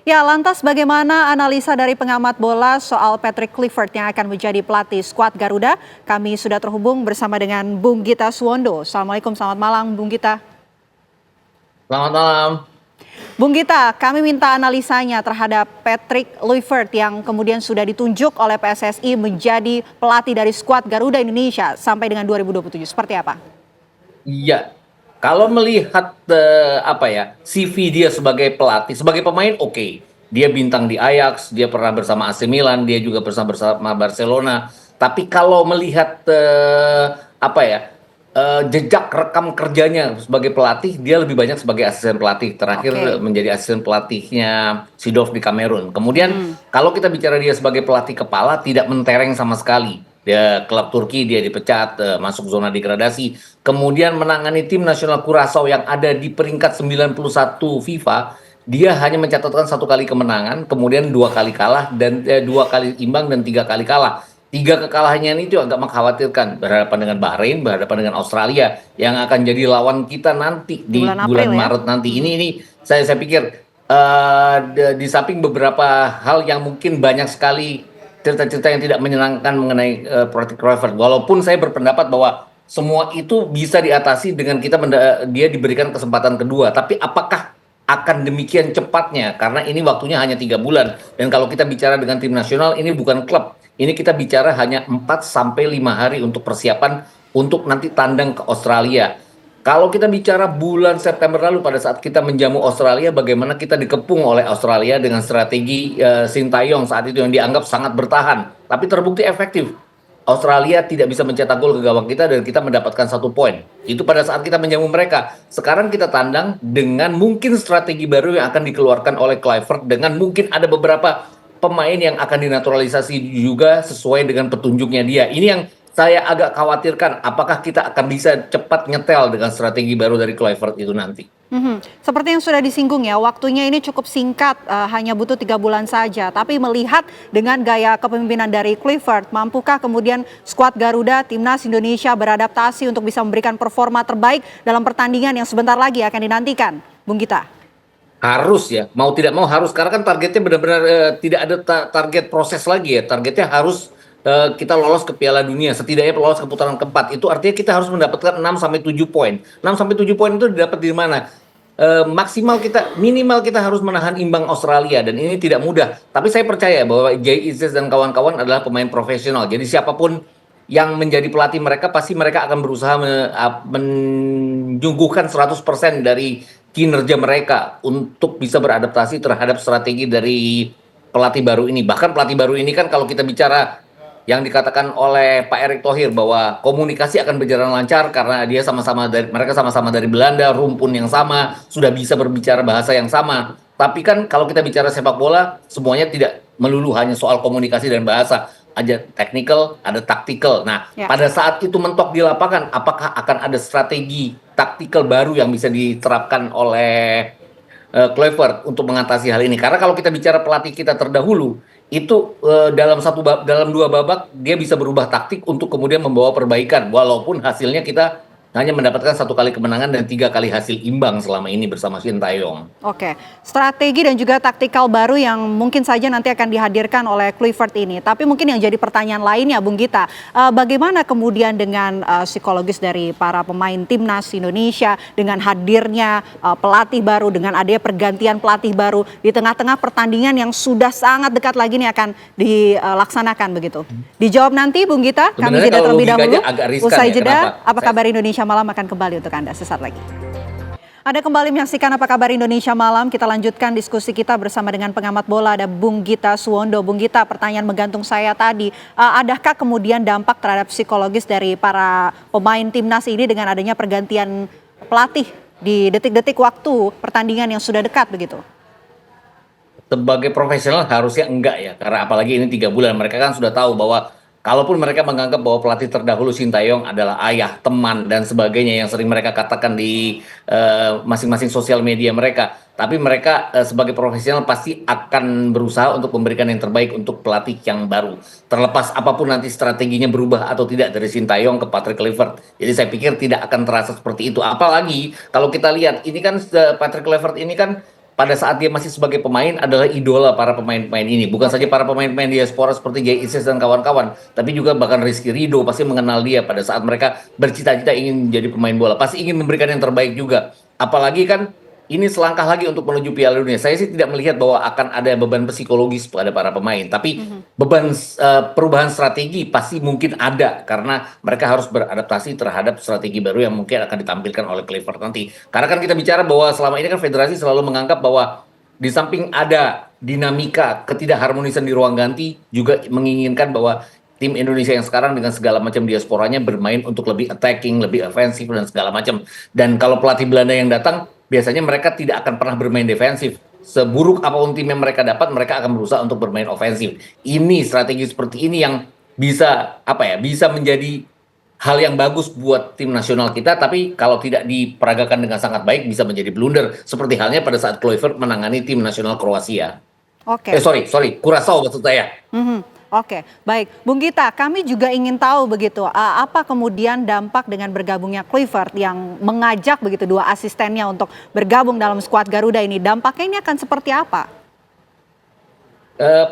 Ya, lantas bagaimana analisa dari pengamat bola soal Patrick Kluivert yang akan menjadi pelatih skuad Garuda? Kami sudah terhubung bersama dengan Bung Gita Suwondo. Assalamualaikum, selamat malam Bung Gita. Selamat malam. Bung Gita, kami minta analisanya terhadap Patrick Kluivert yang kemudian sudah ditunjuk oleh PSSI menjadi pelatih dari skuad Garuda Indonesia sampai dengan 2027. Seperti apa? Iya, kalau melihat CV dia sebagai pelatih, sebagai pemain oke. Dia bintang di Ajax, dia pernah bersama AC Milan, dia juga bersama Barcelona. Tapi kalau melihat jejak rekam kerjanya sebagai pelatih, dia lebih banyak sebagai asisten pelatih. Terakhir Oke. menjadi asisten pelatihnya Seedorf di Kamerun. Kemudian kalau kita bicara dia sebagai pelatih kepala, tidak mentereng sama sekali. Dia klub Turki, dia dipecat, masuk zona degradasi. Kemudian menangani tim nasional Curaçao yang ada di peringkat 91 FIFA. Dia hanya mencatatkan 1 kali kemenangan, kemudian 2 kali kalah dan 2 kali imbang dan 3 kali kalah. 3 kekalahannya ini tuh agak mengkhawatirkan, berhadapan dengan Bahrain, berhadapan dengan Australia yang akan jadi lawan kita nanti Di di bulan bulan April ya? Maret nanti. Ini saya pikir di samping beberapa hal yang mungkin banyak sekali cerita-cerita yang tidak menyenangkan mengenai Patrick Kluivert. Walaupun saya berpendapat bahwa semua itu bisa diatasi dengan dia diberikan kesempatan kedua. Tapi apakah akan demikian cepatnya? Karena ini waktunya hanya 3 bulan. Dan kalau kita bicara dengan tim nasional, ini bukan klub. Ini kita bicara hanya 4 sampai 5 hari untuk persiapan untuk nanti tandang ke Australia. Kalau kita bicara bulan September lalu pada saat kita menjamu Australia, bagaimana kita dikepung oleh Australia dengan strategi Sintayong saat itu yang dianggap sangat bertahan, tapi terbukti efektif. Australia tidak bisa mencetak gol ke gawang kita dan kita mendapatkan 1 poin. Itu pada saat kita menjamu mereka. Sekarang kita tandang dengan mungkin strategi baru yang akan dikeluarkan oleh Kluivert, dengan mungkin ada beberapa pemain yang akan dinaturalisasi juga sesuai dengan petunjuknya dia. Ini yang saya agak khawatirkan, apakah kita akan bisa cepat nyetel dengan strategi baru dari Kluivert itu nanti. Seperti yang sudah disinggung ya, waktunya ini cukup singkat, hanya butuh 3 bulan saja. Tapi melihat dengan gaya kepemimpinan dari Kluivert, mampukah kemudian skuad Garuda, Timnas Indonesia beradaptasi untuk bisa memberikan performa terbaik dalam pertandingan yang sebentar lagi akan dinantikan, Bung Gita? Harus ya, mau tidak mau harus, karena kan targetnya benar-benar tidak ada target proses lagi ya. Targetnya harus kita lolos ke Piala Dunia, setidaknya lolos ke putaran keempat. Itu artinya kita harus mendapatkan 6 sampai 7 poin. 6 sampai 7 poin itu didapat di mana? Minimal kita harus menahan imbang Australia, dan ini tidak mudah. Tapi saya percaya bahwa Jay Isis dan kawan-kawan adalah pemain profesional. Jadi siapapun yang menjadi pelatih mereka, pasti mereka akan berusaha menyuguhkan 100% dari kinerja mereka untuk bisa beradaptasi terhadap strategi dari pelatih baru ini. Bahkan pelatih baru ini kan, kalau kita bicara yang dikatakan oleh Pak Erick Thohir bahwa komunikasi akan berjalan lancar karena mereka sama-sama dari Belanda, rumpun yang sama, sudah bisa berbicara bahasa yang sama. Tapi kan kalau kita bicara sepak bola, semuanya tidak melulu hanya soal komunikasi dan bahasa. Ada technical, ada tactical. Nah, Ya. pada saat itu mentok di lapangan, apakah akan ada strategi tactical baru yang bisa diterapkan oleh Kluivert untuk mengatasi hal ini? Karena kalau kita bicara pelatih kita terdahulu, itu dalam 2 babak dia bisa berubah taktik untuk kemudian membawa perbaikan, walaupun hasilnya kita hanya mendapatkan 1 kali kemenangan dan 3 kali hasil imbang selama ini bersama Sintayong. Oke, strategi dan juga taktikal baru yang mungkin saja nanti akan dihadirkan oleh Kluivert ini. Tapi mungkin yang jadi pertanyaan lainnya, Bung Gita, bagaimana kemudian dengan psikologis dari para pemain Timnas Indonesia dengan hadirnya pelatih baru, dengan adanya pergantian pelatih baru di tengah-tengah pertandingan yang sudah sangat dekat lagi nih akan dilaksanakan begitu. Dijawab nanti, Bung Gita. Kami Sebenarnya jeda kalau terlebih dahulu. logikanya agak riskan Usai ya, jeda, kenapa? apa kabar Indonesia Malam akan kembali untuk Anda sesaat lagi. Anda kembali menyaksikan Apa Kabar Indonesia Malam. Kita lanjutkan diskusi kita bersama dengan pengamat bola, ada Bung Gita Suwondo. Bung Gita, pertanyaan menggantung saya tadi, adakah kemudian dampak terhadap psikologis dari para pemain Timnas ini dengan adanya pergantian pelatih di detik-detik waktu pertandingan yang sudah dekat begitu? Sebagai profesional harusnya enggak ya, karena apalagi ini 3 bulan, mereka kan sudah tahu bahwa kalaupun mereka menganggap bahwa pelatih terdahulu Sintayong adalah ayah, teman, dan sebagainya yang sering mereka katakan di masing-masing sosial media mereka, tapi mereka sebagai profesional pasti akan berusaha untuk memberikan yang terbaik untuk pelatih yang baru. Terlepas apapun nanti strateginya berubah atau tidak dari Sintayong ke Patrick Kluivert. Jadi saya pikir tidak akan terasa seperti itu. Apalagi kalau kita lihat, ini kan Patrick Kluivert ini kan pada saat dia masih sebagai pemain adalah idola para pemain-pemain ini. Bukan saja para pemain-pemain diaspora seperti Jay Isis dan kawan-kawan, tapi juga bahkan Rizky Ridho pasti mengenal dia pada saat mereka bercita-cita ingin menjadi pemain bola. Pasti ingin memberikan yang terbaik juga. Apalagi kan ini selangkah lagi untuk menuju Piala Dunia. Saya sih tidak melihat bahwa akan ada beban psikologis pada para pemain, tapi beban perubahan strategi pasti mungkin ada karena mereka harus beradaptasi terhadap strategi baru yang mungkin akan ditampilkan oleh Clifford nanti. Karena kan kita bicara bahwa selama ini kan federasi selalu menganggap bahwa di samping ada dinamika ketidakharmonisan di ruang ganti, juga menginginkan bahwa tim Indonesia yang sekarang dengan segala macam diasporanya bermain untuk lebih attacking, lebih ofensif dan segala macam. Dan kalau pelatih Belanda yang datang, biasanya mereka tidak akan pernah bermain defensif. Seburuk apapun tim yang mereka dapat, mereka akan berusaha untuk bermain ofensif. Ini strategi seperti ini yang bisa bisa menjadi hal yang bagus buat tim nasional kita, tapi kalau tidak diperagakan dengan sangat baik bisa menjadi blunder. Seperti halnya pada saat Kluivert menangani tim nasional Kroasia. Oke. Sorry, Curaçao maksud saya. Oke, baik. Bung Gita, kami juga ingin tahu begitu, apa kemudian dampak dengan bergabungnya Kluivert yang mengajak begitu dua asistennya untuk bergabung dalam skuad Garuda ini. Dampaknya ini akan seperti apa?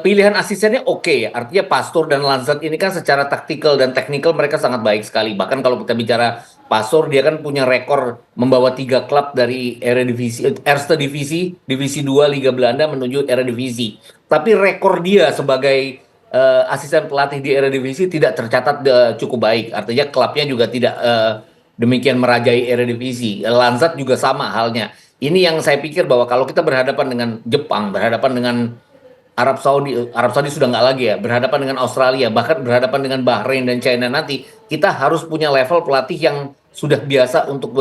Pilihan asistennya oke ya, artinya Pastor dan Lanzat ini kan secara taktikal dan teknikal mereka sangat baik sekali. Bahkan kalau kita bicara Pastor, dia kan punya rekor membawa 3 klub dari Eredivisie, Eerste Divisie, Divisi 2 Liga Belanda menuju Eredivisie. Tapi rekor dia sebagai asisten pelatih di Eredivisie tidak tercatat cukup baik. Artinya klubnya juga tidak demikian merajai Eredivisie. Lanzat juga sama halnya. Ini yang saya pikir bahwa kalau kita berhadapan dengan Jepang, berhadapan dengan Arab Saudi sudah nggak lagi ya, berhadapan dengan Australia, bahkan berhadapan dengan Bahrain dan China nanti, kita harus punya level pelatih yang sudah biasa untuk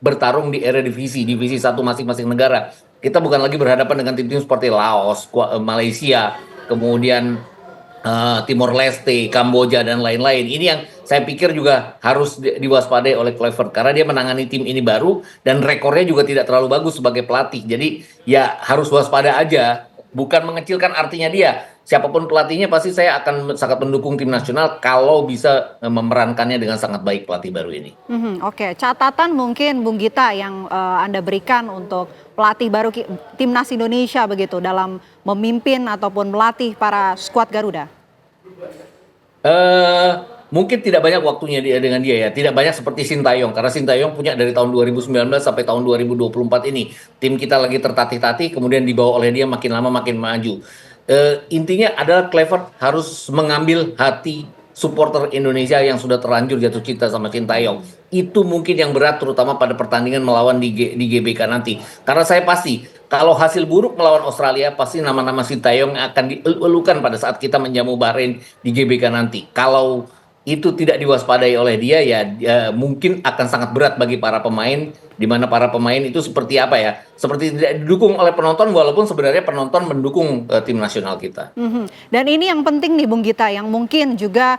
bertarung di Eredivisie, divisi 1 masing-masing negara. Kita bukan lagi berhadapan dengan tim-tim seperti Laos, Malaysia, kemudian Timor Leste, Kamboja dan lain-lain. Ini yang saya pikir juga harus diwaspadai oleh Kluivert karena dia menangani tim ini baru dan rekornya juga tidak terlalu bagus sebagai pelatih. Jadi ya harus waspada aja. Bukan mengecilkan artinya dia. Siapapun pelatihnya pasti saya akan sangat mendukung tim nasional kalau bisa memerankannya dengan sangat baik pelatih baru ini. Oke, catatan mungkin Bung Gita yang Anda berikan untuk pelatih baru Timnas Indonesia begitu dalam memimpin ataupun melatih para skuad Garuda. Mungkin tidak banyak waktunya dengan dia ya. Tidak banyak seperti Sintayong. Karena Sintayong punya dari tahun 2019 sampai tahun 2024 ini. Tim kita lagi tertatih-tatih, kemudian dibawa oleh dia makin lama makin maju. Intinya adalah Kluivert harus mengambil hati supporter Indonesia yang sudah terlanjur jatuh cinta sama Sintayong. Itu mungkin yang berat terutama pada pertandingan melawan di GBK nanti. Karena saya pasti kalau hasil buruk melawan Australia pasti nama-nama Sintayong akan dielukan pada saat kita menjamu Bahrain di GBK nanti. Kalau itu tidak diwaspadai oleh dia ya mungkin akan sangat berat bagi para pemain, di mana para pemain itu seperti apa ya, seperti tidak didukung oleh penonton walaupun sebenarnya penonton mendukung tim nasional kita. Dan ini yang penting nih Bung Gita yang mungkin juga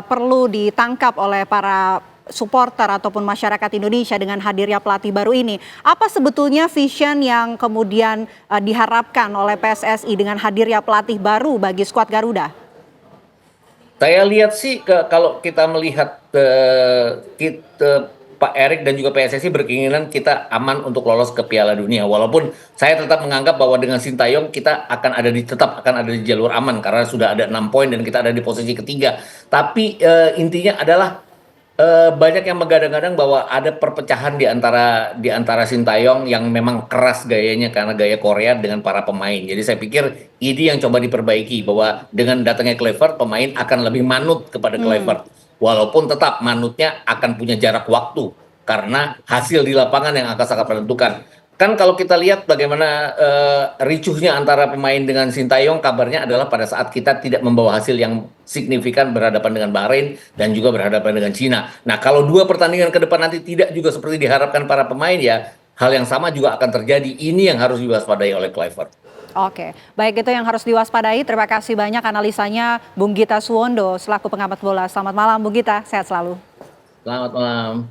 perlu ditangkap oleh para supporter ataupun masyarakat Indonesia dengan hadirnya pelatih baru ini. Apa sebetulnya vision yang kemudian diharapkan oleh PSSI dengan hadirnya pelatih baru bagi skuad Garuda? Saya lihat sih kalau kita melihat Pak Erik dan juga PSSI berkeinginan kita aman untuk lolos ke Piala Dunia. Walaupun saya tetap menganggap bahwa dengan Sintayong kita tetap akan ada di jalur aman karena sudah ada 6 poin dan kita ada di posisi ketiga. Tapi intinya adalah banyak yang menggadang-gadang bahwa ada perpecahan di antara Sintayong yang memang keras gayanya karena gaya Korea dengan para pemain. Jadi saya pikir ini yang coba diperbaiki bahwa dengan datangnya Kluivert pemain akan lebih manut kepada Kluivert. Walaupun tetap manutnya akan punya jarak waktu karena hasil di lapangan yang akan sangat menentukan. Kan kalau kita lihat bagaimana ricuhnya antara pemain dengan Sintayong, kabarnya adalah pada saat kita tidak membawa hasil yang signifikan berhadapan dengan Bahrain dan juga berhadapan dengan Cina. Nah, kalau 2 pertandingan ke depan nanti tidak juga seperti diharapkan para pemain ya, hal yang sama juga akan terjadi. Ini yang harus diwaspadai oleh Kluivert. Oke, baik itu yang harus diwaspadai. Terima kasih banyak analisanya Bung Gita Suwondo selaku pengamat bola. Selamat malam Bung Gita, sehat selalu. Selamat malam.